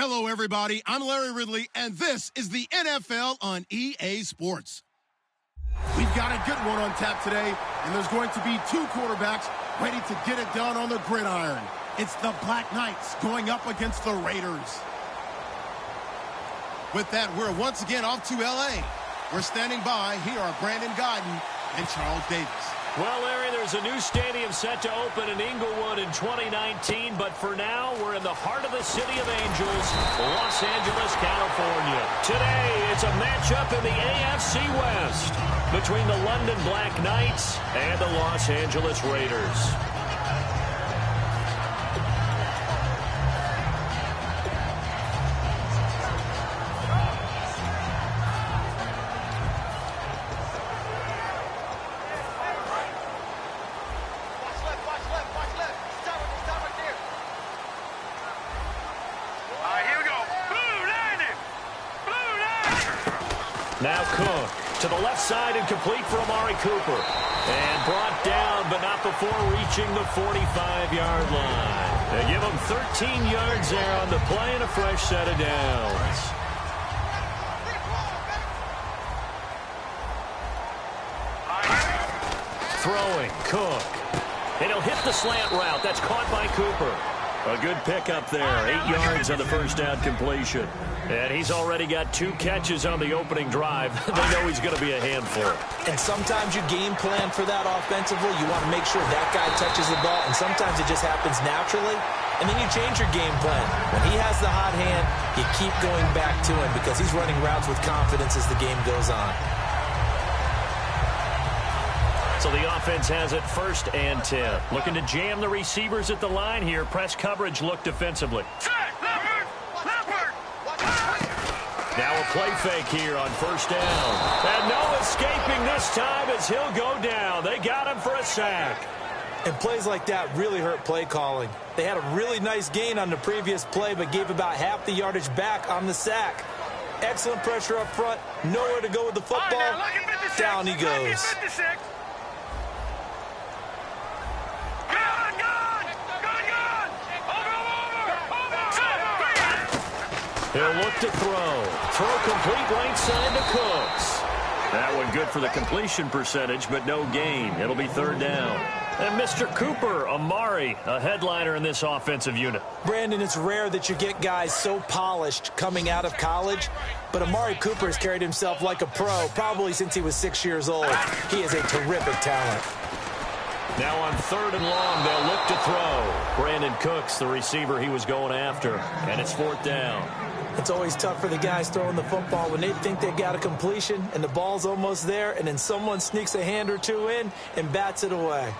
Hello, everybody. I'm Larry Ridley, and this is the NFL on EA Sports. We've got a good one on tap today, and there's going to be two quarterbacks ready to get it done on the gridiron. It's the Black Knights going up against the Raiders. With that, we're once again off to L.A. We're standing by. Here are Brandon Guyton and Charles Davis. Well, Larry, there's a new stadium set to open in Inglewood in 2019, but for now, we're in the heart of the City of Angels, Los Angeles, California. Today, it's a matchup in the AFC West between the London Black Knights and the Los Angeles Raiders. Now Cook to the left side and complete for Amari Cooper. And brought down, but not before reaching the 45-yard line. They give him 13 yards there on the play and a fresh set of downs. Throwing, Cook. And he'll hit the slant route. That's caught by Cooper. A good pickup there. 8 yards on the first down completion. And he's already got 2 catches on the opening drive. They know he's going to be a handful. And sometimes you game plan for that offensively. You want to make sure that guy touches the ball. And sometimes it just happens naturally. And then you change your game plan. When he has the hot hand, you keep going back to him because he's running routes with confidence as the game goes on. So the offense has it 1st and 10. Looking to jam the receivers at the line here. Press coverage look defensively. Now a play fake here on 1st down. And no escaping this time as he'll go down. They got him for a sack. And plays like that really hurt play calling. They had a really nice gain on the previous play, but gave about half the yardage back on the sack. Excellent pressure up front. Nowhere to go with the football. Down he goes. He'll look to throw. Throw complete right side to Cooks. That one good for the completion percentage, but no gain. It'll be 3rd down. And Mr. Cooper, Amari, a headliner in this offensive unit. Brandon, it's rare that you get guys so polished coming out of college, but Amari Cooper has carried himself like a pro probably since he was 6 years old. He is a terrific talent. Now on 3rd and long, they'll look to throw. Brandon Cooks, the receiver he was going after, and it's 4th down. It's always tough for the guys throwing the football when they think they've got a completion and the ball's almost there, and then someone sneaks a hand or two in and bats it away.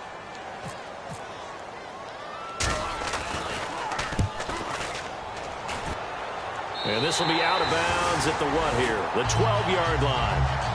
And this will be out of bounds at the what here? The 12-yard line.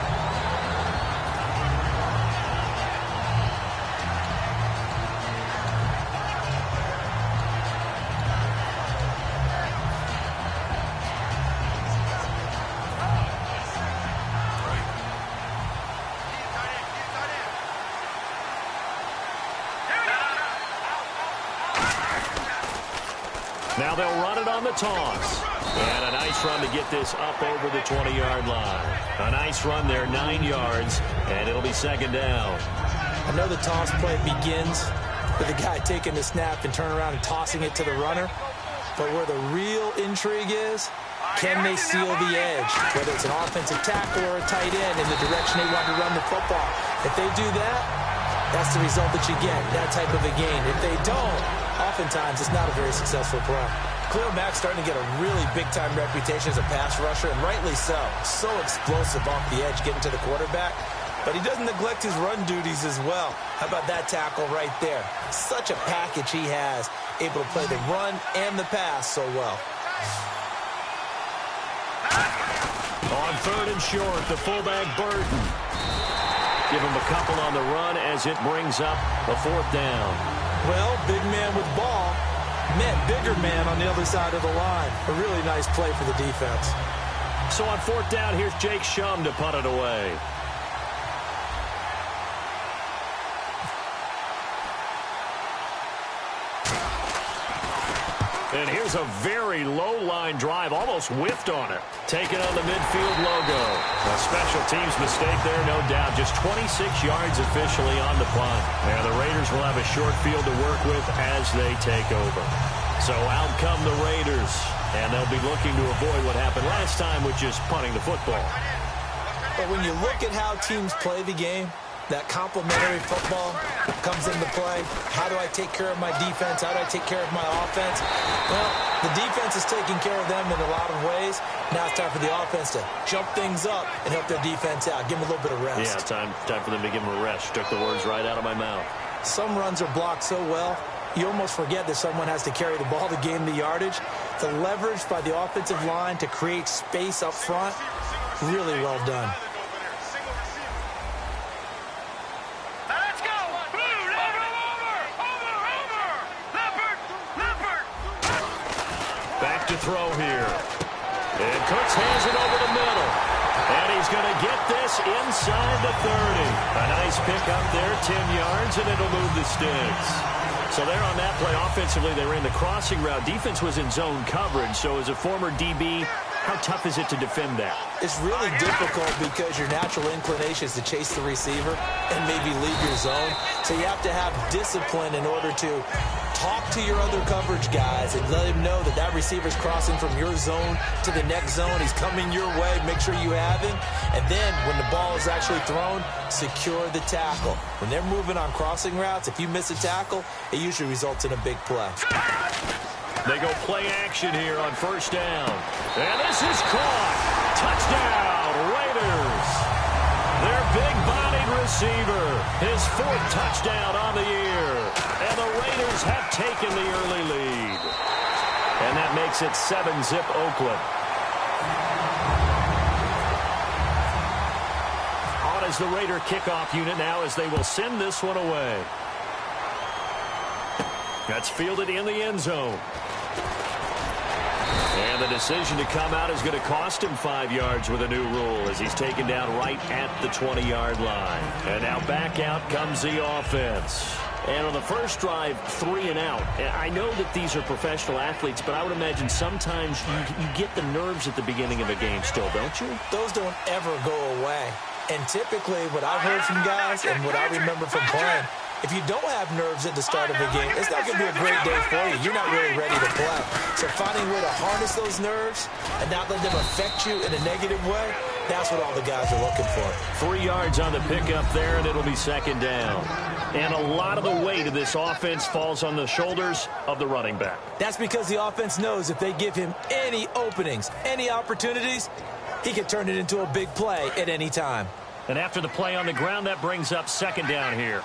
Now they'll run it on the toss. And a nice run to get this up over the 20-yard line. A nice run there, 9 yards, and it'll be 2nd down. I know the toss play begins with the guy taking the snap and turning around and tossing it to the runner. But where the real intrigue is, can they seal the edge? Whether it's an offensive tackle or a tight end in the direction they want to run the football. If they do that, that's the result that you get, that type of a gain. If they don't, oftentimes it's not a very successful play. Khalil Mack's starting to get a really big-time reputation as a pass rusher, and rightly so. So explosive off the edge, getting to the quarterback. But he doesn't neglect his run duties as well. How about that tackle right there? Such a package he has, able to play the run and the pass so well. On 3rd and short, the fullback Burton. Give him a couple on the run as it brings up the 4th down. Well, big man with ball met bigger man on the other side of the line. A really nice play for the defense. So on 4th down, here's Jake Shum to punt it away. And here's a very low-line drive, almost whiffed on it. Taking on the midfield logo. A special teams mistake there, no doubt. Just 26 yards officially on the punt. And the Raiders will have a short field to work with as they take over. So out come the Raiders. And they'll be looking to avoid what happened last time, which is punting the football. But when you look at how teams play the game, that complementary football comes into play. How do I take care of my defense? How do I take care of my offense? Well, the defense is taking care of them in a lot of ways. Now it's time for the offense to jump things up and help their defense out. Give them a little bit of rest. Yeah, time for them to give them a rest. Took the words right out of my mouth. Some runs are blocked so well, you almost forget that someone has to carry the ball to gain the yardage. The leverage by the offensive line to create space up front, really well done. Back to throw here. And Cooks hands it over the middle. And he's going to get this inside the 30. A nice pick up there, 10 yards, and it'll move the sticks. So there on that play, offensively, they ran the crossing route. Defense was in zone coverage. So as a former DB, how tough is it to defend that? It's really difficult because your natural inclination is to chase the receiver and maybe leave your zone. So you have to have discipline in order to talk to your other coverage guys and let him know that that receiver's crossing from your zone to the next zone. He's coming your way. Make sure you have him. And then when the ball is actually thrown, secure the tackle. When they're moving on crossing routes, if you miss a tackle, it usually results in a big play. They go play action here on first down. And this is caught. Touchdown, Raiders. Their big-bodied receiver. His 4th touchdown on the year. And the Raiders have taken the early lead. And that makes it 7-zip Oakland. On as the Raider kickoff unit now as they will send this one away. That's fielded in the end zone. And the decision to come out is going to cost him 5 yards with a new rule as he's taken down right at the 20-yard line. And now back out comes the offense. And on the first drive, 3 and out. I know that these are professional athletes, but I would imagine sometimes you get the nerves at the beginning of a game still, don't you? Those don't ever go away. And typically what I've heard from guys and what I remember from playing, if you don't have nerves at the start of a game, it's not going to be a great day for you. You're not really ready to play. So finding a way to harness those nerves and not let them affect you in a negative way, that's what all the guys are looking for. 3 yards on the pickup there, and it'll be second down. And a lot of the weight of this offense falls on the shoulders of the running back. That's because the offense knows if they give him any openings, any opportunities, he can turn it into a big play at any time. And after the play on the ground, that brings up second down here.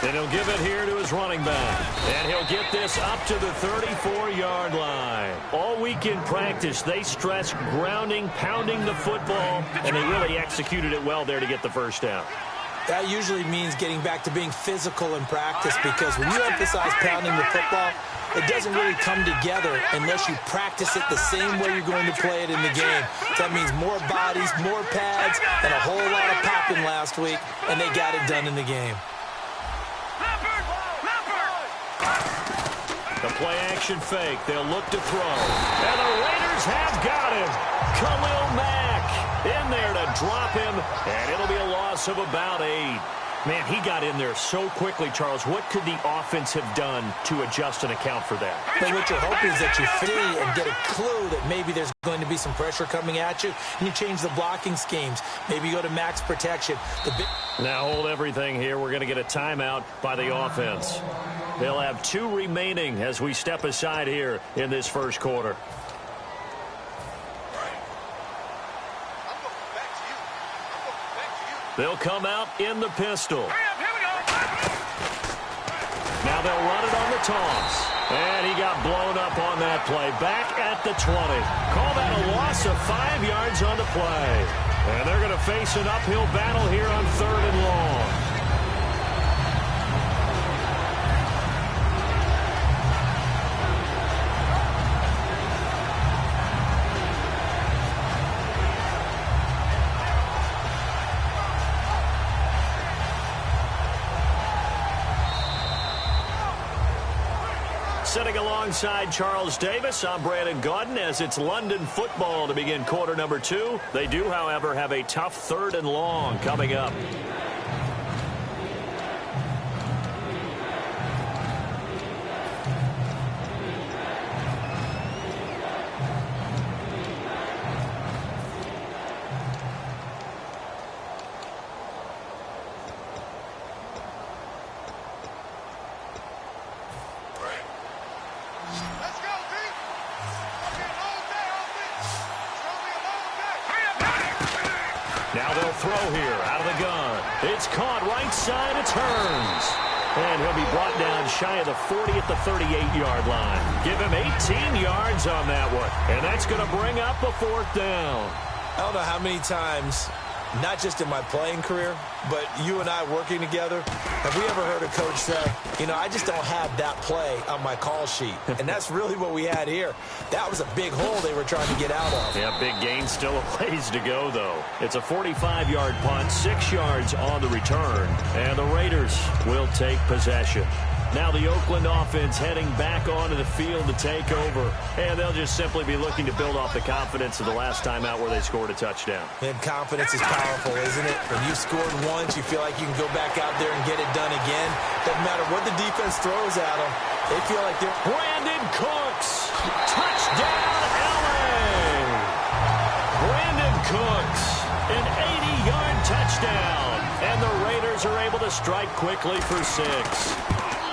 And he'll give it here to his running back. And he'll get this up to the 34-yard line. All week in practice, they stressed grounding, pounding the football, and they really executed it well there to get the first down. That usually means getting back to being physical in practice because when you emphasize pounding the football, it doesn't really come together unless you practice it the same way you're going to play it in the game. That means more bodies, more pads, and a whole lot of popping last week, and they got it done in the game. The play-action fake. They'll look to throw. And the Raiders have got him. Khalil Mack in there to drop him. And it'll be a loss of about 8. Man, he got in there so quickly, Charles. What could the offense have done to adjust and account for that? But what you're hoping is that you see and get a clue that maybe there's going to be some pressure coming at you, and you change the blocking schemes. Maybe you go to max protection. Now hold everything here. We're going to get a timeout by the offense. They'll have 2 remaining as we step aside here in this first quarter. They'll come out in the pistol. Now they'll run it on the toss. And he got blown up on that play. Back at the 20. Call that a loss of 5 yards on the play. And they're going to face an uphill battle here on 3rd and long. Sitting alongside Charles Davis, I'm Brandon Gaudin as it's London football to begin quarter number 2. They do, however, have a tough 3rd and long coming up. Now they'll throw here out of the gun. It's caught right side. It turns. And he'll be brought down shy of the 40 at the 38-yard line. Give him 18 yards on that one. And that's going to bring up a 4th down. I don't know how many times, not just in my playing career, but you and I working together, have we ever heard a coach say, you know, I just don't have that play on my call sheet. And that's really what we had here. That was a big hole they were trying to get out of. Yeah, big gain, still a ways to go, though. It's a 45-yard punt, 6 yards on the return, and the Raiders will take possession. Now the Oakland offense heading back onto the field to take over. And they'll just simply be looking to build off the confidence of the last time out where they scored a touchdown. And confidence is powerful, isn't it? When you scored once, you feel like you can go back out there and get it done again. Doesn't matter what the defense throws at them. They feel like they're... Brandon Cooks! Touchdown, LA! Brandon Cooks, an 80-yard touchdown. And the Raiders are able to strike quickly for 6.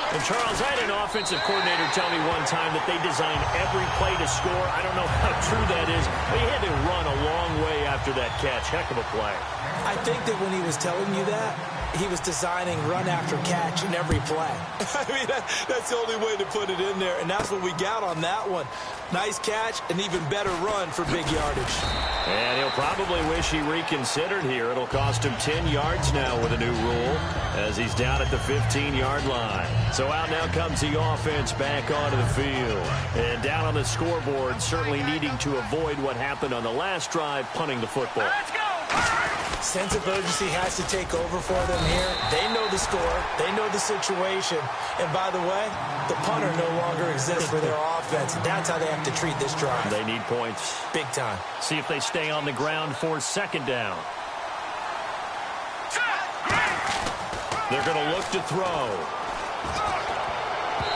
And, Charles, I had an offensive coordinator tell me one time that they design every play to score. I don't know how true that is, but he had to run a long way after that catch. Heck of a play. I think that when he was telling you that, he was designing run after catch in every play. I mean, that's the only way to put it in there, and that's what we got on that one. Nice catch, an even better run for big yardage. And he'll probably wish he reconsidered here. It'll cost him 10 yards now with a new rule as he's down at the 15-yard line. So out now comes the offense back onto the field. And down on the scoreboard, certainly needing to avoid what happened on the last drive, punting the football. Let's go! Sense of urgency has to take over for them here. They know the score. They know the situation. And by the way, the punter no longer exists for their offense. That's how they have to treat this drive. They need points. Big time. See if they stay on the ground for 2nd down. They're going to look to throw.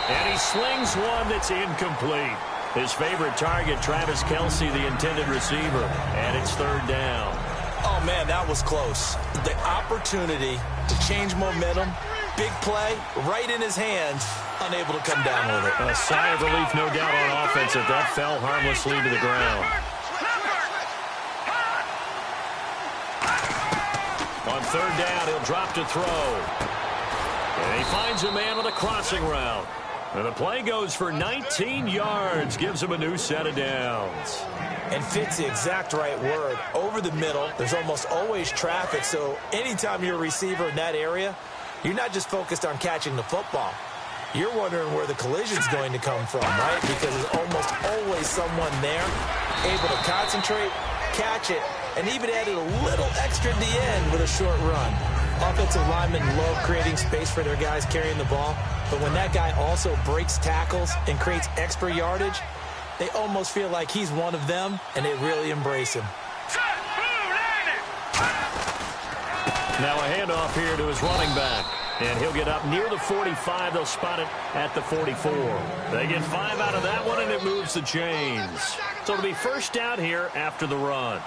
And he slings one that's incomplete. His favorite target, Travis Kelce, the intended receiver. And it's 3rd down. Oh, man, that was close. The opportunity to change momentum, big play, right in his hands, unable to come down with it. A sigh of relief, no doubt, on offense that that fell harmlessly to the ground. On 3rd down, he'll drop to throw. And he finds a man on the crossing route. And the play goes for 19 yards, gives him a new set of downs. And fits the exact right word. Over the middle, there's almost always traffic, so anytime you're a receiver in that area, you're not just focused on catching the football. You're wondering where the collision's going to come from, right? Because there's almost always someone there able to concentrate, catch it, and even added a little extra at the end with a short run. Offensive linemen love creating space for their guys carrying the ball, but when that guy also breaks tackles and creates extra yardage, they almost feel like he's one of them, and they really embrace him. Now a handoff here to his running back. And he'll get up near the 45. They'll spot it at the 44. They get 5 out of that one, and it moves the chains. So it'll be 1st down here after the run.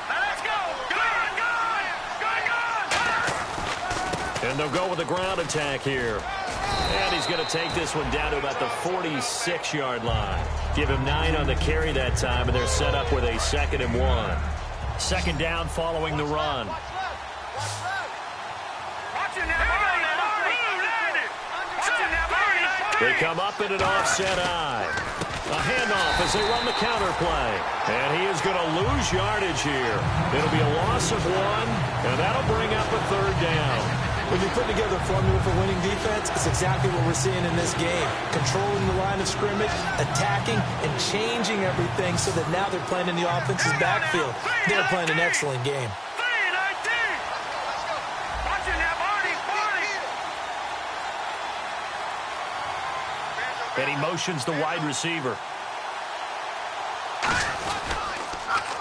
Let's go! Go! And they'll go with the ground attack here. And he's going to take this one down to about the 46-yard line. Give him 9 on the carry that time, and they're set up with a 2nd and 1. 2nd down following the run. They come up in an offset eye. A handoff as they run the counter play. And he is going to lose yardage here. It'll be a loss of 1, and that'll bring up a 3rd down. When you put together a formula for winning defense, it's exactly what we're seeing in this game. Controlling the line of scrimmage, attacking, and changing everything so that now they're playing in the offense's backfield. They're playing an excellent game. And he motions the wide receiver.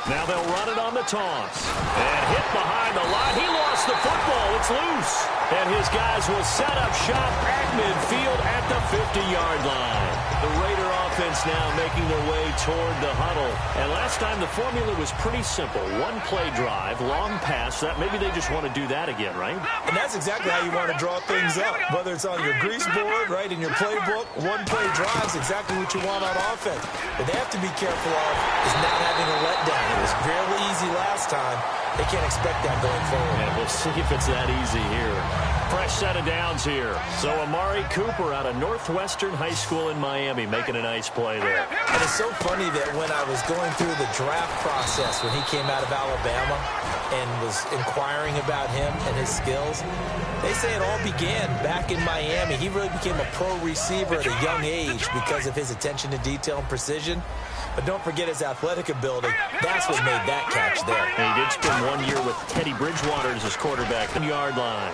Now they'll run it on the toss. And hit behind the line. He lost the football. It's loose. And his guys will set up shop at midfield at the 50-yard line. The Raider offense now making their way toward the huddle. And last time the formula was pretty simple. One play drive, long pass. That maybe they just want to do that again, right? And that's exactly how you want to draw things up. Whether it's on your grease board, right, in your playbook, one play drive is exactly what you want on offense. What they have to be careful of is not having a letdown. It was fairly easy last time. They can't expect that going forward. And we'll see if it's that easy here. Fresh set of downs here. So Amari Cooper out of Northwestern High School in Miami making a nice play there. And it's so funny that when I was going through the draft process when he came out of Alabama and was inquiring about him and his skills, they say it all began back in Miami. He really became a pro receiver at a young age because of his attention to detail and precision. But don't forget his athletic ability. That's what made that catch there. And he did spend 1 year with Teddy Bridgewater as his quarterback. 1-yard line.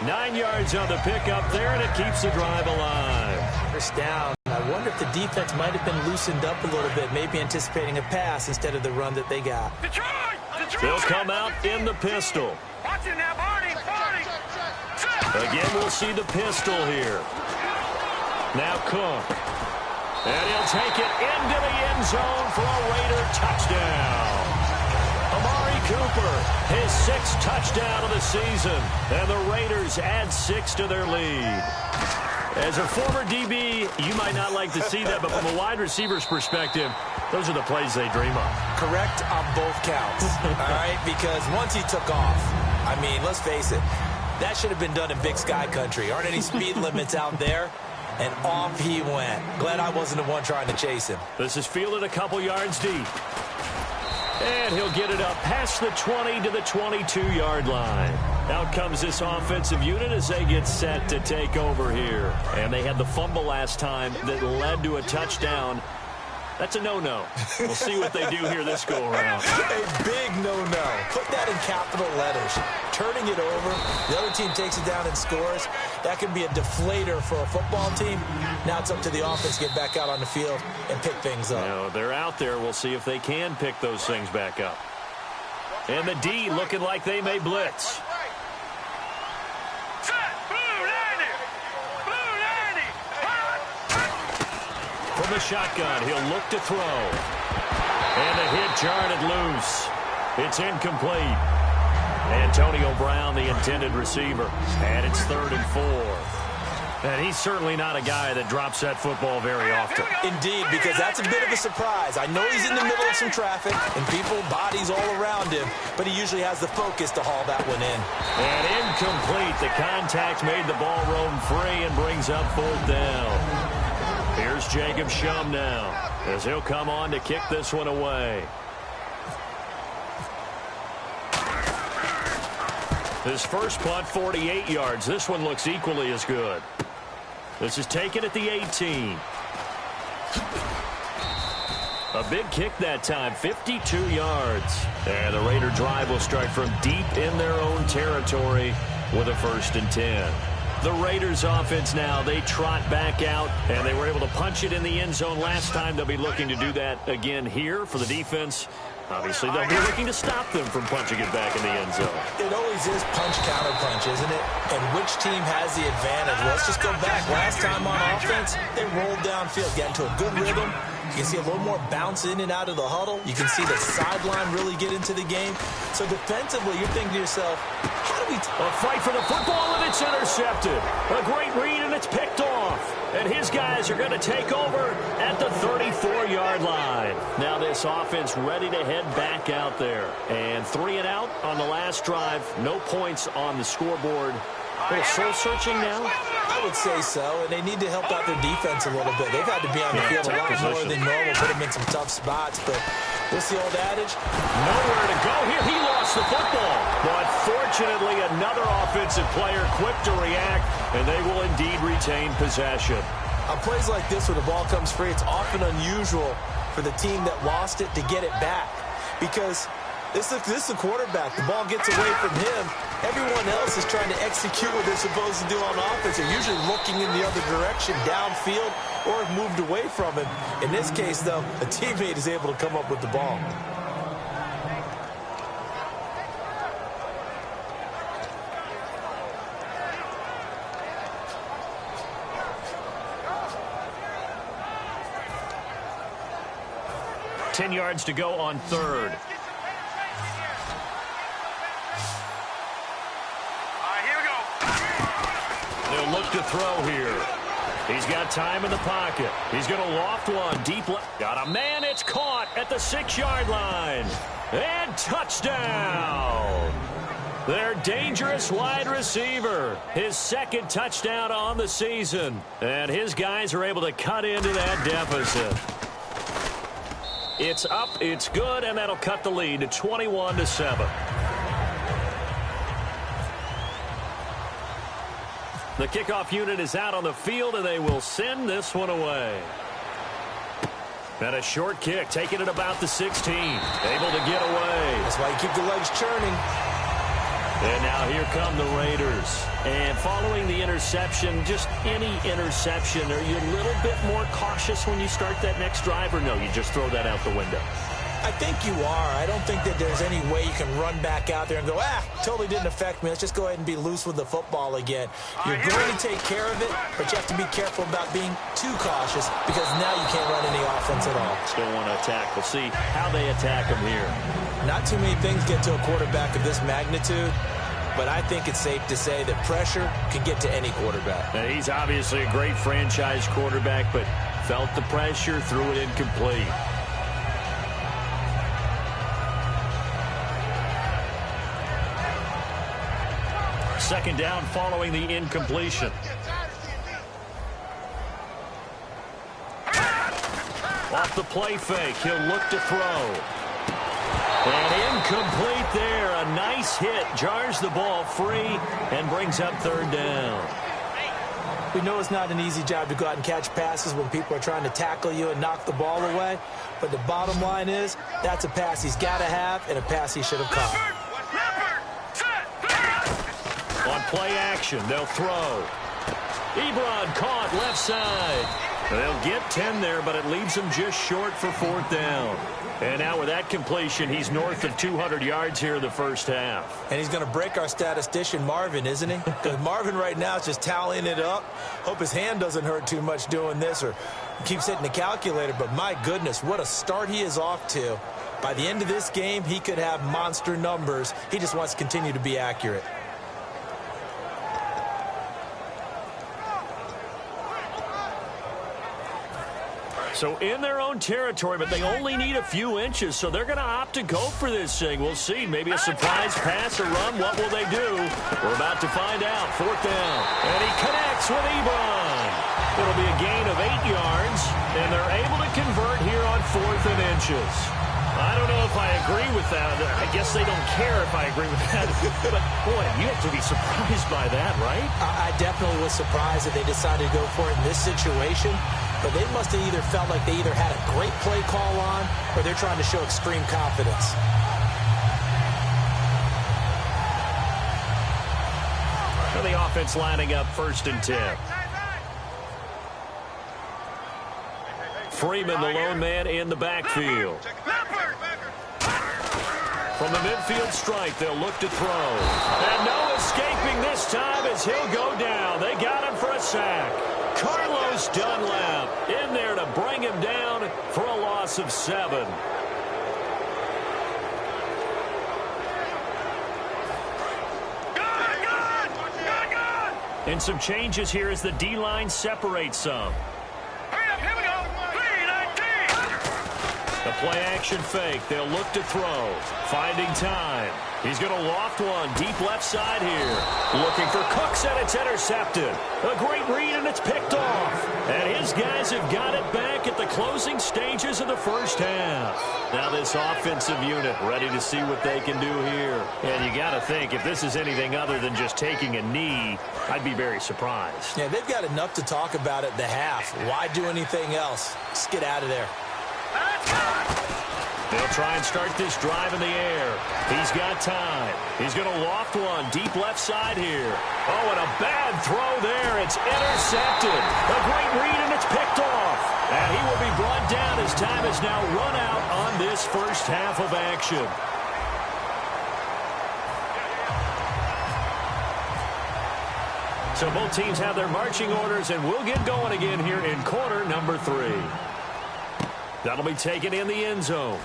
9 yards on the pickup there, and it keeps the drive alive. First down. I wonder if the defense might have been loosened up a little bit, maybe anticipating a pass instead of the run that they got. They'll come out in the pistol. Again, we'll see the pistol here. Now Cook. And he'll take it into the end zone for a Raider touchdown. Amari Cooper, his 6th touchdown of the season. And the Raiders add 6 to their lead. As a former DB, you might not like to see that, but from a wide receiver's perspective, those are the plays they dream of. Correct on both counts, all right? Because once he took off, I mean, let's face it, that should have been done in Big Sky country. Aren't any speed limits out there? And off he went. Glad I wasn't the one trying to chase him. This is fielded a couple yards deep. And he'll get it up past the 20 to the 22-yard line. Out comes this offensive unit as they get set to take over here. And they had the fumble last time that led to a touchdown. That's a no-no. We'll see what they do here this go-around. A big no-no. Put that in capital letters. Turning it over, the other team takes it down and scores. That can be a deflator for a football team. Now it's up to the offense to get back out on the field and pick things up. No, they're out there. We'll see if they can pick those things back up. And the D looking like they may blitz. From the shotgun, he'll look to throw. And the hit jarred it loose. It's incomplete. Antonio Brown, the intended receiver. And it's 3rd and 4. And he's certainly not a guy that drops that football very often. Indeed, because that's a bit of a surprise. I know he's in the middle of some traffic and people, bodies all around him, but he usually has the focus to haul that one in. And incomplete. The contact made the ball roam free and brings up 4th down. Here's Jacob Shum now as he'll come on to kick this one away. His first punt, 48 yards. This one looks equally as good. This is taken at the 18. A big kick that time, 52 yards. And the Raider drive will start from deep in their own territory with a 1st and 10. The Raiders offense now, they trot back out, and they were able to punch it in the end zone last time. They'll be looking to do that again here for the defense. Obviously, they'll be looking to stop them from punching it back in the end zone. It always is punch-counter-punch, isn't it? And which team has the advantage? Well, let's just go back. Last time on offense, they rolled downfield, got into a good rhythm. You can see a little more bounce in and out of the huddle. You can see the sideline really get into the game. So defensively, you're thinking to yourself, how do we... A fight for the football, and it's intercepted. A great read, and it's picked off. And his guys are going to take over at the 34-yard line. Now this offense ready to head back out there. And 3 and out on the last drive. No points on the scoreboard. A little soul-searching now? I would say so, and they need to help out their defense a little bit. They've had to be on the field a lot more than normal, put them in some tough spots, but what's the old adage? Nowhere to go here. He lost the football. But fortunately, another offensive player quick to react, and they will indeed retain possession. On plays like this where the ball comes free, it's often unusual for the team that lost it to get it back because this is the quarterback. The ball gets away from him, Everyone else is trying to execute what they're supposed to do on offense. They're usually looking in the other direction, downfield, or have moved away from him. In this case, though, a teammate is able to come up with the ball. Ten yards to go on third. They'll look to throw here. He's got time in the pocket. He's going to loft one deep left. Got a man. It's caught at the 6-yard line. And touchdown. Their dangerous wide receiver. His second touchdown on the season. And his guys are able to cut into that deficit. It's up, it's good, and that'll cut the lead to 21-7. The kickoff unit is out on the field, and they will send this one away. And a short kick, taking it about the 16. Able to get away. That's why you keep the legs churning. And now here come the Raiders. And following the interception, just any interception, are you a little bit more cautious when you start that next drive, or no, you just throw that out the window? I think you are. I don't think that there's any way you can run back out there and go, totally didn't affect me. Let's just go ahead and be loose with the football again. You're going to take care of it, but you have to be careful about being too cautious because now you can't run any offense at all. Still want to attack. We'll see how they attack him here. Not too many things get to a quarterback of this magnitude, but I think it's safe to say that pressure can get to any quarterback. And he's obviously a great franchise quarterback, but felt the pressure, threw it incomplete. Second down following the incompletion. Off the play fake, he'll look to throw. And incomplete there. A nice hit. Jars the ball free and brings up third down. We know it's not an easy job to go out and catch passes when people are trying to tackle you and knock the ball away. But the bottom line is, that's a pass he's got to have and a pass he should have caught. On play action, they'll throw. Ebron caught left side. They'll get 10 there, but it leaves him just short for fourth down. And now with that completion, he's north of 200 yards here in the first half. And he's going to break our statistician, Marvin, isn't he? Because Marvin right now is just tallying it up. Hope his hand doesn't hurt too much doing this or keeps hitting the calculator. But my goodness, what a start he is off to. By the end of this game, he could have monster numbers. He just wants to continue to be accurate. So in their own territory, but they only need a few inches, so they're going to opt to go for this thing. We'll see. Maybe a surprise pass or run. What will they do? We're about to find out. Fourth down. And he connects with Ebron. It'll be a gain of 8 yards, and they're able to convert here on 4th and inches. I don't know if I agree with that. I guess they don't care if I agree with that. But, boy, you have to be surprised by that, right? I definitely was surprised that they decided to go for it in this situation. But they must have either felt like they either had a great play call on or they're trying to show extreme confidence. So the offense lining up 1st and 10. Freeman, the lone man in the backfield. From the midfield strike, they'll look to throw. And no escaping this time as he'll go down. They got him for a sack. Carlos Dunlap in there to bring him down for a loss of 7. And some changes here as the D-line separates some. The play-action fake. They'll look to throw. Finding time. He's going to loft one deep left side here. Looking for Cooks, and it's intercepted. A great read, and it's picked off. And his guys have got it back at the closing stages of the first half. Now this offensive unit ready to see what they can do here. And you got to think, if this is anything other than just taking a knee, I'd be very surprised. Yeah, they've got enough to talk about at the half. Why do anything else? Just get out of there. They'll try and start this drive in the air. He's got time. He's going to loft one deep left side here. Oh, and a bad throw there. It's intercepted. A great read, and it's picked off. And he will be brought down as time has now run out on this first half of action. So both teams have their marching orders, and we'll get going again here in quarter number 3. That'll be taken in the end zone.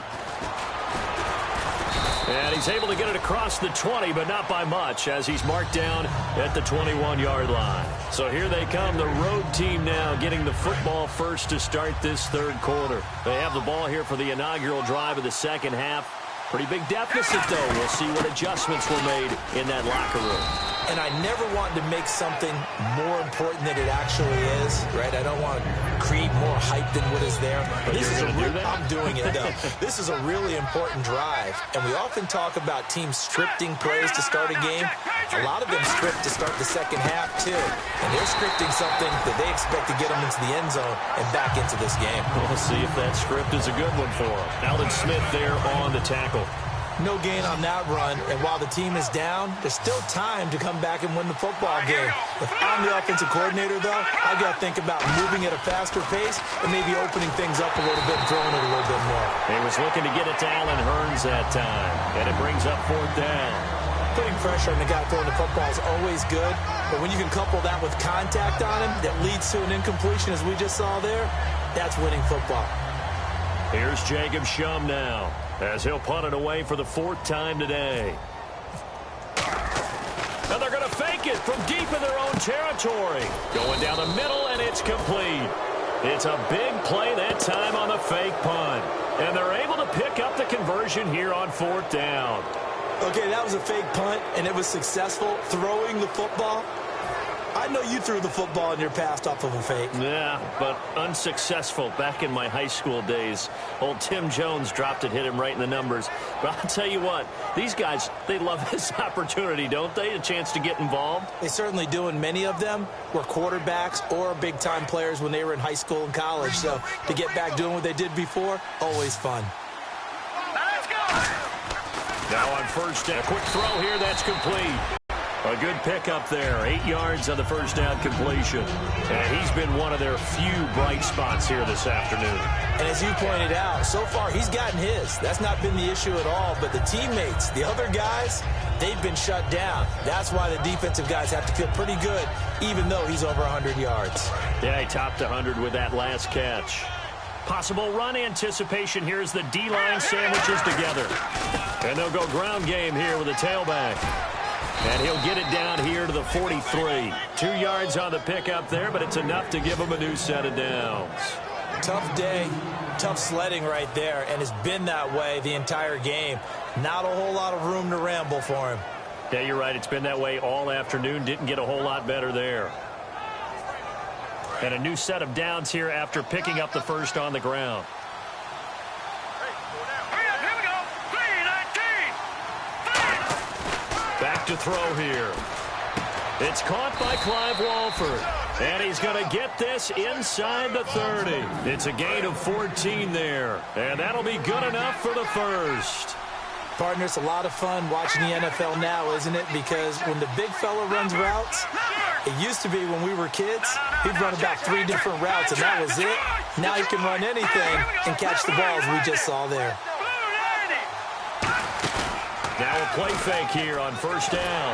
And he's able to get it across the 20, but not by much, as he's marked down at the 21-yard line. So here they come, the road team now getting the football first to start this third quarter. They have the ball here for the inaugural drive of the second half. Pretty big deficit, though. We'll see what adjustments were made in that locker room. And I never want to make something more important than it actually is, right? I don't want to create more hype than what is there. But this is I'm doing it, though. This is a really important drive. And we often talk about teams scripting plays to start a game. A lot of them script to start the second half, too. And they're scripting something that they expect to get them into the end zone and back into this game. We'll see if that script is a good one for them. Alden Smith there on the tackle. No gain on that run, and while the team is down, there's still time to come back and win the football game. If I'm the offensive coordinator, though, I've got to think about moving at a faster pace and maybe opening things up a little bit and throwing it a little bit more. He was looking to get it to Allen Hurns that time, and it brings up fourth down. Putting pressure on the guy throwing the football is always good, but when you can couple that with contact on him that leads to an incompletion, as we just saw there, that's winning football. Here's Jacob Shum now, as he'll punt it away for the 4th time today. And they're going to fake it from deep in their own territory. Going down the middle, and it's complete. It's a big play that time on the fake punt. And they're able to pick up the conversion here on 4th down. Okay, that was a fake punt, and it was successful. Throwing the football, I know you threw the ball in your past off of a fake. Yeah, but unsuccessful back in my high school days. Old Tim Jones dropped it, hit him right in the numbers. But I'll tell you what, these guys, they love this opportunity, don't they? A chance to get involved. They certainly do, and many of them were quarterbacks or big-time players when they were in high school and college. So to get back doing what they did before, always fun. Let's go! Now on first down, a quick throw here, that's complete. A good pickup there, 8 yards on the first down completion. And he's been one of their few bright spots here this afternoon. And as you pointed out, so far he's gotten his. That's not been the issue at all. But the teammates, the other guys, they've been shut down. That's why the defensive guys have to feel pretty good, even though he's over 100 yards. Yeah, he topped 100 with that last catch. Possible run anticipation here as the D-line sandwiches together. And they'll go ground game here with a tailback. And he'll get it down here to the 43. 2 yards on the pickup there, but it's enough to give him a new set of downs. Tough day, tough sledding right there, and it's been that way the entire game. Not a whole lot of room to ramble for him. Yeah, you're right. It's been that way all afternoon. Didn't get a whole lot better there. And a new set of downs here after picking up the first on the ground. Back to throw here. It's caught by Clive Walford. And he's going to get this inside the 30. It's a gain of 14 there. And that'll be good enough for the first. Partner, it's a lot of fun watching the NFL now, isn't it? Because when the big fella runs routes, it used to be when we were kids, he'd run about 3 different routes, and that was it. Now he can run anything and catch the balls we just saw there. Now a play fake here on first down.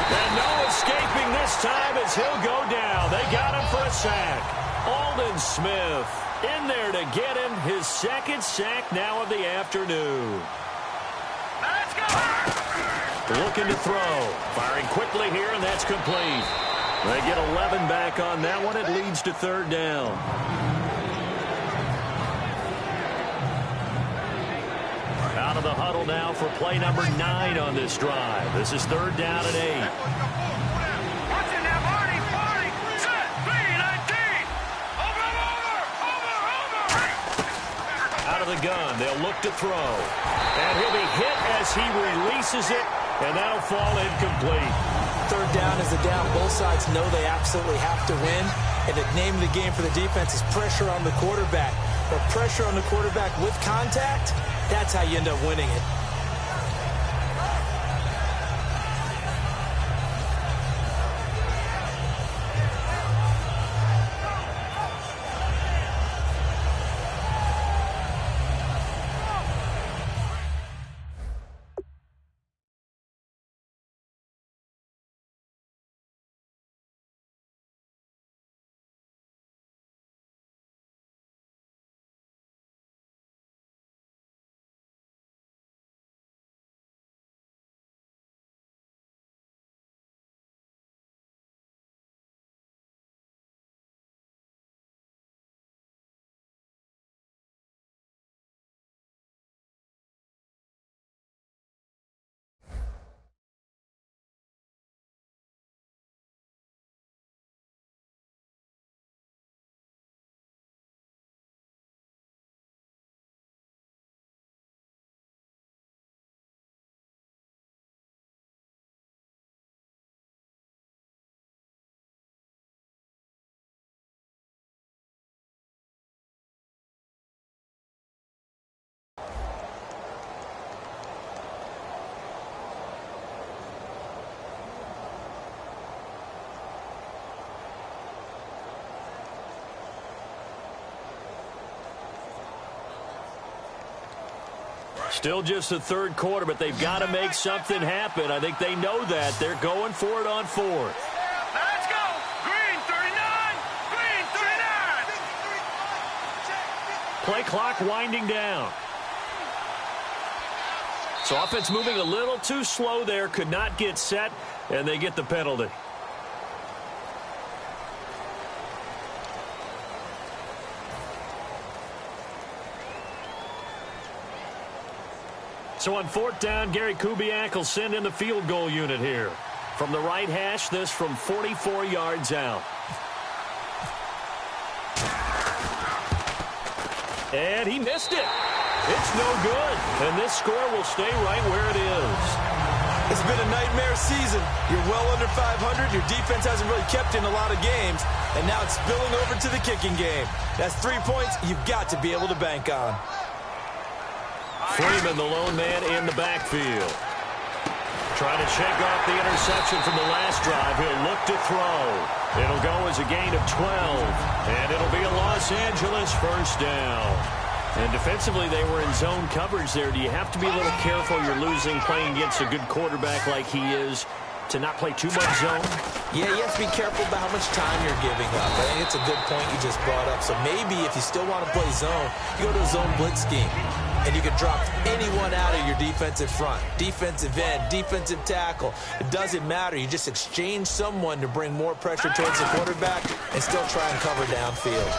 And no escaping this time as he'll go down. They got him for a sack. Alden Smith in there to get him his 2nd sack now of the afternoon. Let's go! Looking to throw. Firing quickly here, and that's complete. They get 11 back on that one. It leads to 3rd down. Out of the huddle now for play number 9 on this drive. This is 3rd down and 8. Out of the gun, they'll look to throw. And he'll be hit as he releases it, and that'll fall incomplete. 3rd down is a down. Both sides know they absolutely have to win. And the name of the game for the defense is pressure on the quarterback. But pressure on the quarterback with contact, That's how you end up winning it. Still just the third quarter, but they've got to make something happen. I think they know that. They're going for it on fourth. Let's go! Green 39! Green 39! Play clock winding down. So offense moving a little too slow there. Could not get set, and they get the penalty. So on fourth down, Gary Kubiak will send in the field goal unit here. From the right hash, this from 44 yards out. And he missed it. It's no good. And this score will stay right where it is. It's been a nightmare season. You're well under 500. Your defense hasn't really kept in a lot of games. And now it's spilling over to the kicking game. That's 3 points you've got to be able to bank on. Freeman, the lone man in the backfield. Trying to shake off the interception from the last drive. He'll look to throw. It'll go as a gain of 12. And it'll be a Los Angeles first down. And defensively, they were in zone coverage there. Do you have to be a little careful? You're losing playing against a good quarterback like he is to not play too much zone? Yeah, you have to be careful about how much time you're giving up. I think it's a good point you just brought up. So maybe if you still want to play zone, you go to a zone blitz scheme. And you can drop anyone out of your defensive front, defensive end, defensive tackle. It doesn't matter. You just exchange someone to bring more pressure towards the quarterback and still try and cover downfield.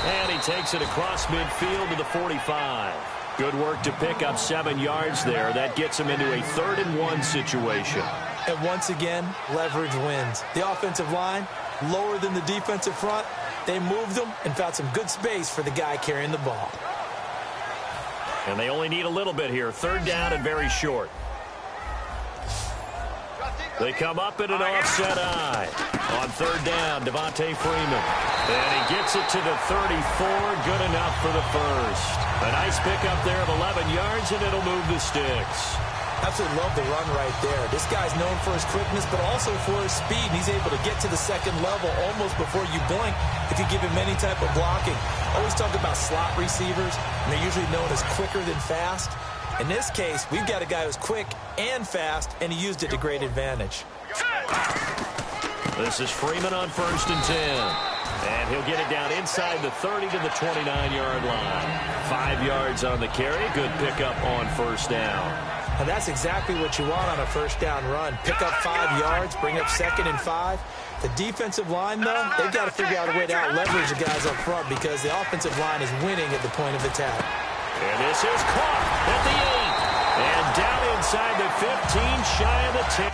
And he takes it across midfield to the 45. Good work to pick up 7 yards there. That gets him into a 3rd-and-1 situation. And once again, leverage wins. The offensive line, lower than the defensive front. They moved them and found some good space for the guy carrying the ball. And they only need a little bit here. 3rd down and very short. They come up in an offset eye. On 3rd down, Devontae Freeman. And he gets it to the 34. Good enough for the first. A nice pickup there of 11 yards, and it'll move the sticks. Absolutely love the run right there. This guy's known for his quickness, but also for his speed. And he's able to get to the second level almost before you blink if you give him any type of blocking. Always talk about slot receivers, and they're usually known as quicker than fast. In this case, we've got a guy who's quick and fast, and he used it to great advantage. This is Freeman on 1st and 10. And he'll get it down inside the 30 to the 29-yard line. 5 yards on the carry. Good pickup on 1st down. And that's exactly what you want on a 1st down run. Pick up 5 yards, bring up 2nd and 5. The defensive line, though, they've got to figure out a way to out-leverage the guys up front because the offensive line is winning at the point of attack. And this is caught at the 8. And down inside the 15, shy of the 10.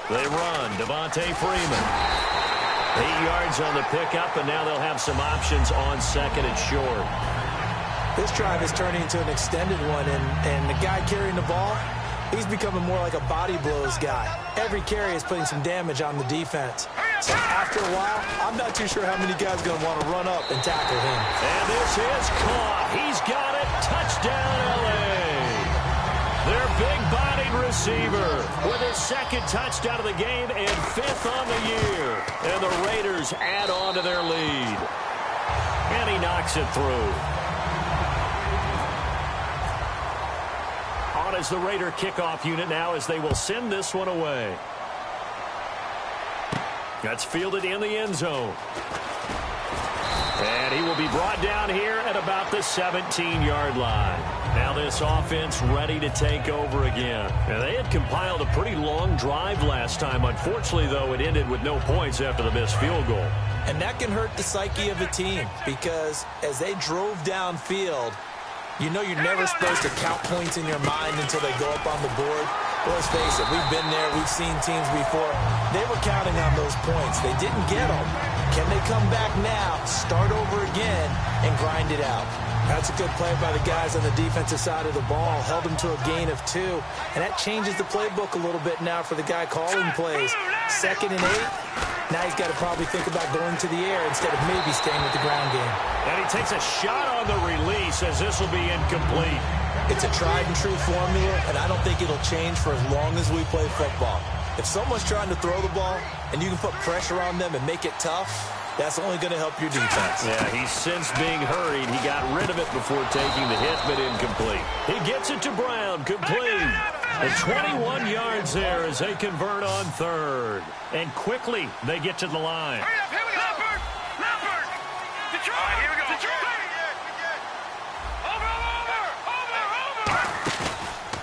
They run. Devontae Freeman. 8 yards on the pickup, and now they'll have some options on second and short. This drive is turning into an extended one, and the guy carrying the ball, he's becoming more like a body blows guy. Every carry is putting some damage on the defense. So after a while, I'm not too sure how many guys are going to want to run up and tackle him. And this is caught. He's got it. Touchdown, L.A. Their big-bodied receiver with his second touchdown of the game and 5th on the year. And the Raiders add on to their lead. And he knocks it through. On is the Raider kickoff unit now as they will send this one away. That's fielded in the end zone. And he will be brought down here at about the 17-yard line. Now this offense ready to take over again. And they had compiled a pretty long drive last time. Unfortunately, though, it ended with no points after the missed field goal. And that can hurt the psyche of a team because as they drove downfield, you know you're never supposed to count points in your mind until they go up on the board. But let's face it, we've been there, we've seen teams before. They were counting on those points. They didn't get them. Can they come back now, start over again, and grind it out? That's a good play by the guys on the defensive side of the ball. Held them to a gain of 2. And that changes the playbook a little bit now for the guy calling plays. 2nd and 8. Now he's got to probably think about going to the air instead of maybe staying with the ground game. And he takes a shot on the release as this will be incomplete. It's a tried-and-true formula, and I don't think it'll change for as long as we play football. If someone's trying to throw the ball and you can put pressure on them and make it tough, that's only going to help your defense. Yeah, he's since being hurried. He got rid of it before taking the hit, but incomplete. He gets it to Brown, complete. And 21 yards there as they convert on 3rd. And quickly, they get to the line. Hurry up, here we go. Leopard. Detroit. All right, here we go. Detroit. Over.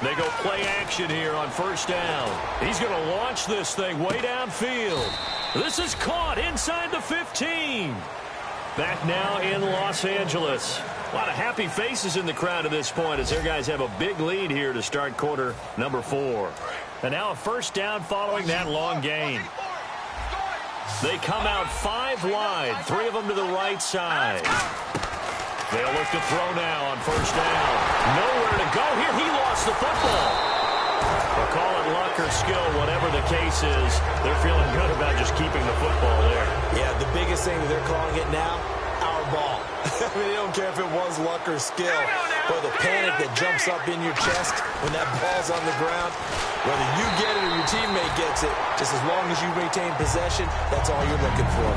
They go play action here on 1st down. He's going to launch this thing way downfield. This is caught inside the 15. Back now in Los Angeles. A lot of happy faces in the crowd at this point as their guys have a big lead here to start quarter number 4. And now a 1st down following that long gain. They come out 5 wide, 3 of them to the right side. They'll look to throw now on 1st down. Nowhere to go here. He lost the football. They'll call it luck or skill, whatever the case is. They're feeling good about just keeping the football there. Yeah, the biggest thing that they're calling it now, our ball. I mean, they don't care if it was luck or skill, or the panic that jumps up in your chest when that ball's on the ground. Whether you get it or your teammate gets it, just as long as you retain possession, that's all you're looking for.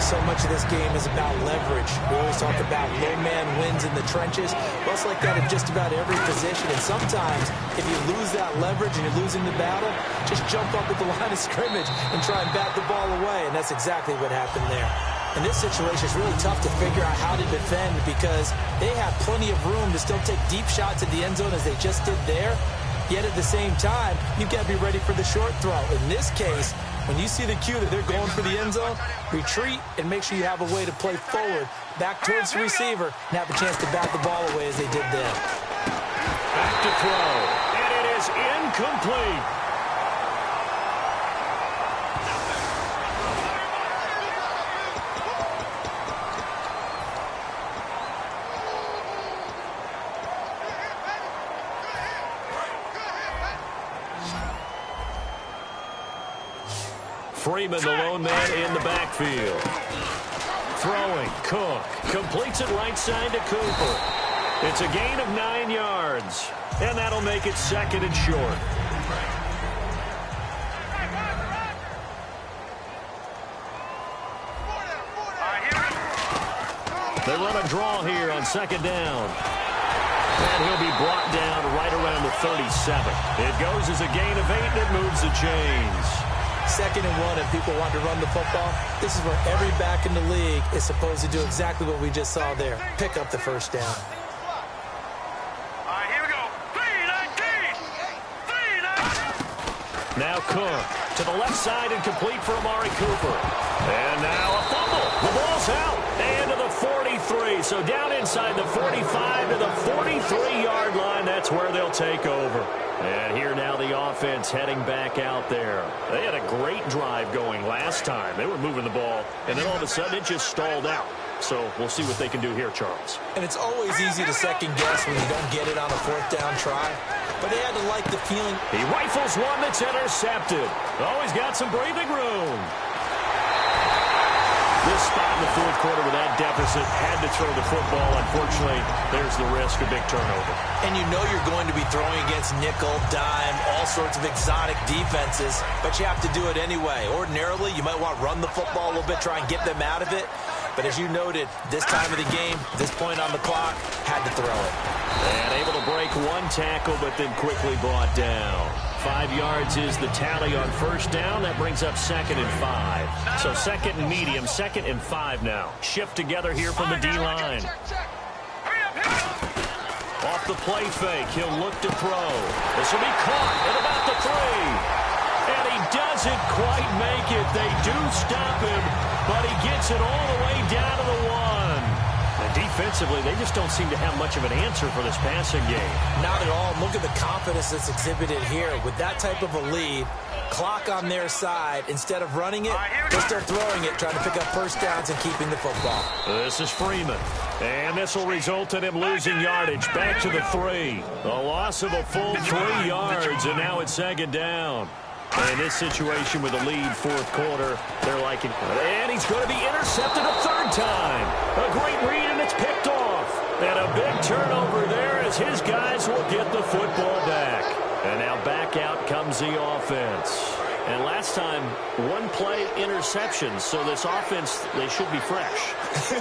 So much of this game is about leverage. We always talk about low man wins in the trenches. Well, it's like that in just about every position. And sometimes, if you lose that leverage and you're losing the battle, just jump up at the line of scrimmage and try and bat the ball away. And that's exactly what happened there. In this situation, it's really tough to figure out how to defend because they have plenty of room to still take deep shots at the end zone as they just did there. Yet at the same time, you've got to be ready for the short throw. In this case, when you see the cue that they're going for the end zone, retreat and make sure you have a way to play forward, back towards the receiver, and have a chance to bat the ball away as they did then. Back to throw, and it is incomplete. Freeman, the lone man in the backfield. Throwing, Cook. Completes it right side to Cooper. It's a gain of 9 yards. And that'll make it 2nd and short. They run a draw here on 2nd down. And he'll be brought down right around the 37. It goes as a gain of 8, and it moves the chains. 2nd and 1, and people want to run the football. This is where every back in the league is supposed to do exactly what we just saw there. Pick up the 1st down. All right, here we go. 3-19. Now Cook to the left side and complete for Amari Cooper. And now a fumble. The ball's out. And to the 3. So down inside the 45 to the 43-yard line. That's where they'll take over. And here now the offense heading back out there. They had a great drive going last time. They were moving the ball, and then all of a sudden it just stalled out. So we'll see what they can do here, Charles. And it's always easy to second guess when you don't get it on a fourth down try. But they had to like the feeling. He rifles one that's intercepted. Always got some breathing room. This spot in the fourth quarter with that deficit, had to throw the football. Unfortunately, there's the risk of big turnover. And you know you're going to be throwing against nickel, dime, all sorts of exotic defenses, but you have to do it anyway. Ordinarily, you might want to run the football a little bit, try and get them out of it. But as you noted, this time of the game, this point on the clock, had to throw it. And able to break one tackle, but then quickly brought down. 5 yards is the tally on first down. That brings up 2nd and 5. So 2nd and medium, 2nd and 5 now. Shift together here from the D-line. Off the play fake, he'll look to throw. This will be caught at about the 3. And he doesn't quite make it. They do stop him, but he gets it all the way down to the 1. And defensively, they just don't seem to have much of an answer for this passing game. Not at all. Look at the confidence that's exhibited here. With that type of a lead, clock on their side, instead of running it, they're still throwing it, trying to pick up first downs and keeping the football. This is Freeman. And this will result in him losing yardage. Back to the 3. A loss of a full 3 yards, and now it's 2nd down. And in this situation with a lead fourth quarter, they're liking it. And he's going to be intercepted a 3rd time. A great read, and it's picked off. And a big turnover there as his guys will get the football back. And now back out comes the offense. And last time, 1-play interceptions. So this offense, they should be fresh.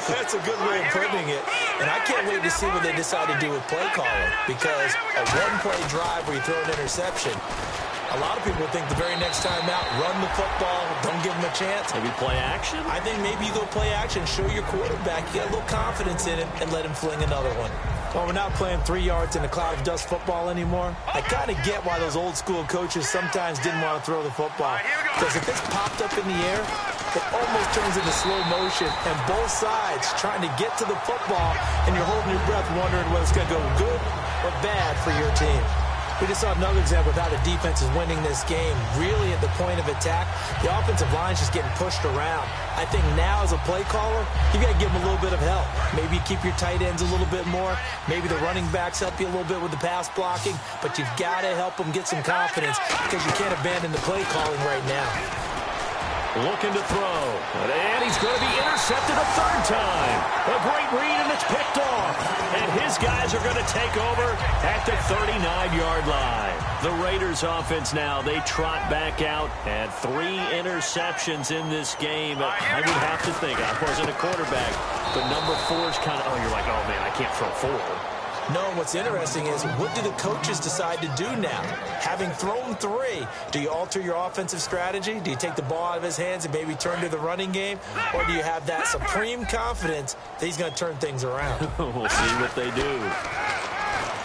That's a good way of putting it. And I can't wait to see what they decide to do with play calling. Because a 1-play drive where you throw an interception, a lot of people think the very next time out, run the football, don't give them a chance. Maybe play action? I think maybe you go play action, show your quarterback you got a little confidence in it, and let him fling another one. Well, we're not playing 3 yards in a cloud of dust football anymore. I kind of get why those old school coaches sometimes didn't want to throw the football. Because if it's popped up in the air, it almost turns into slow motion, and both sides trying to get to the football, and you're holding your breath wondering whether it's going to go good or bad for your team. We just saw another example of how the defense is winning this game. Really at the point of attack, the offensive line's just getting pushed around. I think now as a play caller, you got to give them a little bit of help. Maybe you keep your tight ends a little bit more. Maybe the running backs help you a little bit with the pass blocking. But you've got to help them get some confidence because you can't abandon the play calling right now. Looking to throw. And he's going to be intercepted a 3rd time. A great read, and it's picked off. And his guys are going to take over at the 39-yard line. The Raiders offense now, they trot back out. And 3 interceptions in this game. I would have to think, I wasn't a quarterback, but number 4 is kind of, you're like, oh, man, I can't throw 4. No, what's interesting is what do the coaches decide to do now? Having thrown 3, do you alter your offensive strategy? Do you take the ball out of his hands and maybe turn to the running game? Or do you have that supreme confidence that he's going to turn things around? We'll see what they do.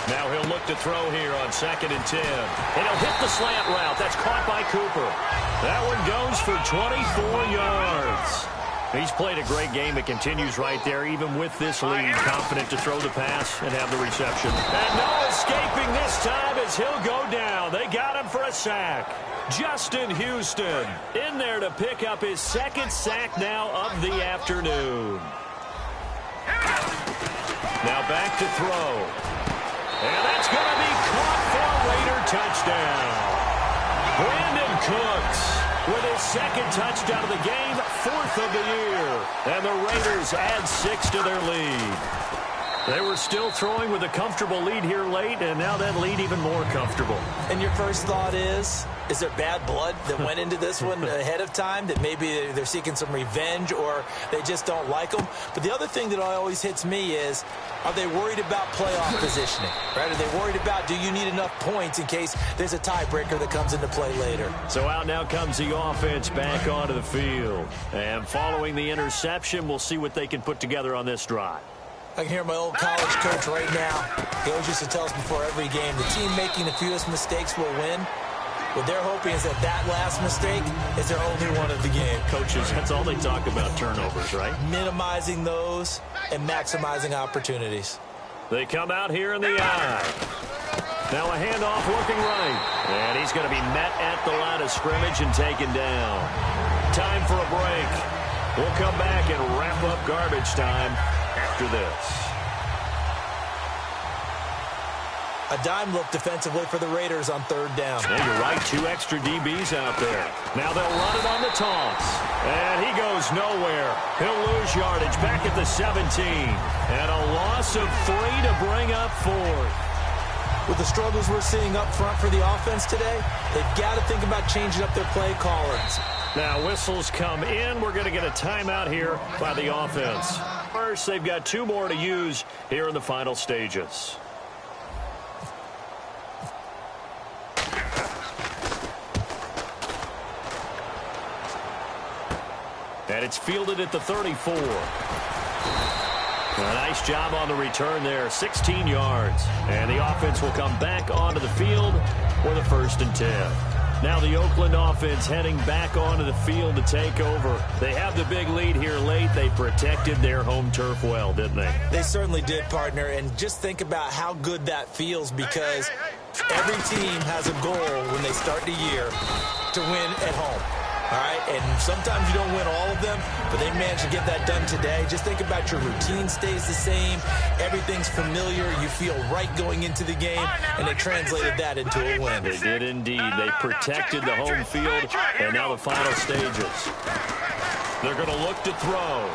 Now he'll look to throw here on 2nd and 10. And he'll hit the slant route. That's caught by Cooper. That one goes for 24 yards. He's played a great game. It continues right there, even with this lead. Confident to throw the pass and have the reception. And no escaping this time as he'll go down. They got him for a sack. Justin Houston in there to pick up his 2nd sack now of the afternoon. Now back to throw. And that's going to be caught for a Raider touchdown. Brandon Cooks with his 2nd touchdown of the game, 4th of the year. And the Raiders add 6 to their lead. They were still throwing with a comfortable lead here late, and now that lead even more comfortable. And your first thought is there bad blood that went into this one ahead of time, that maybe they're seeking some revenge or they just don't like them? But the other thing that always hits me is, are they worried about playoff positioning? Right? Are they worried about, do you need enough points in case there's a tiebreaker that comes into play later? So out now comes the offense back onto the field. And following the interception, we'll see what they can put together on this drive. I can hear my old college coach right now. He always used to tell us before every game, the team making the fewest mistakes will win. What they're hoping is that that last mistake is their only one of the game. Coaches, that's all they talk about, turnovers, right? Minimizing those and maximizing opportunities. They come out here in the eye. Now a handoff working right. And he's going to be met at the line of scrimmage and taken down. Time for a break. We'll come back and wrap up garbage time after this. A dime look defensively for the Raiders on third down. Yeah, you're right. 2 extra DBs out there. Now they'll run it on the toss. And he goes nowhere. He'll lose yardage back at the 17. And a loss of 3 to bring up 4th. With the struggles we're seeing up front for the offense today, they've got to think about changing up their play callings. Now whistles come in. We're going to get a timeout here by the offense. First, they've got 2 more to use here in the final stages. And it's fielded at the 34. A nice job on the return there, 16 yards. And the offense will come back onto the field for the 1st and 10. Now the Oakland offense heading back onto the field to take over. They have the big lead here late. They protected their home turf well, didn't they? They certainly did, partner. And just think about how good that feels, because every team has a goal when they start the year to win at home. All right, and sometimes you don't win all of them, but they managed to get that done today. Just think about your routine stays the same. Everything's familiar. You feel right going into the game, and they translated that into a win. They did indeed. They protected the home field, and now the final stages. They're going to look to throw.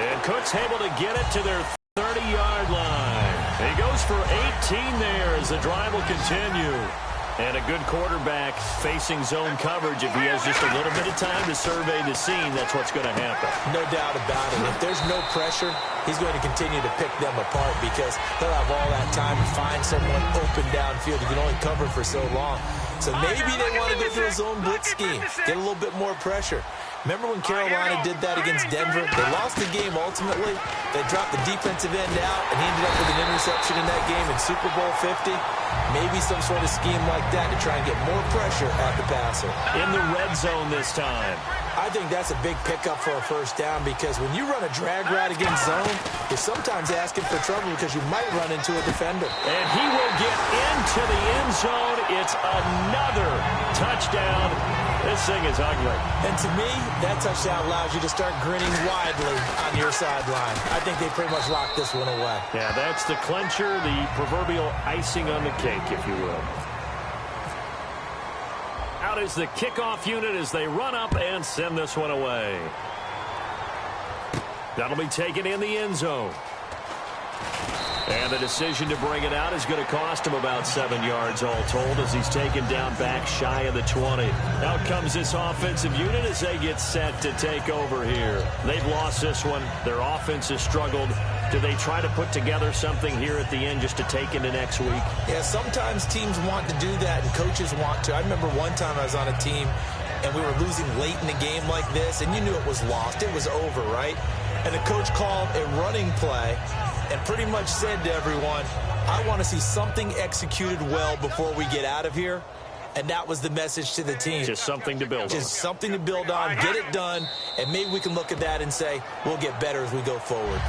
And Cook's able to get it to their 30-yard line. He goes for 18 there as the drive will continue. And a good quarterback facing zone coverage. If he has just a little bit of time to survey the scene, that's what's going to happen. No doubt about it. If there's no pressure, he's going to continue to pick them apart, because they'll have all that time to find someone open downfield. You can only cover for so long. So maybe they want to go to a zone blitz scheme, get a little bit more pressure. Remember when Carolina did that against Denver? They lost the game ultimately. They dropped the defensive end out, and he ended up with an interception in that game in Super Bowl 50. Maybe some sort of scheme like that to try and get more pressure at the passer. In the red zone this time. I think that's a big pickup for a first down, because when you run a drag route against zone, you're sometimes asking for trouble because you might run into a defender. And he will get into the end zone. It's another touchdown. This thing is ugly. And to me, that touchdown allows you to start grinning widely on your sideline. I think they pretty much locked this one away. Yeah, that's the clincher, the proverbial icing on the cake, if you will. Out is the kickoff unit as they run up and send this one away. That'll be taken in the end zone. And the decision to bring it out is going to cost him about 7 yards all told, as he's taken down back shy of the 20. Out comes this offensive unit as they get set to take over here. They've lost this one. Their offense has struggled. Do they try to put together something here at the end just to take into next week? Yeah, sometimes teams want to do that and coaches want to. I remember one time I was on a team and we were losing late in the game like this, and you knew it was lost. It was over, right? And the coach called a running play and pretty much said to everyone, I want to see something executed well before we get out of here. And that was the message to the team. Just something to build on. Just something to build on, get it done, and maybe we can look at that and say, we'll get better as we go forward.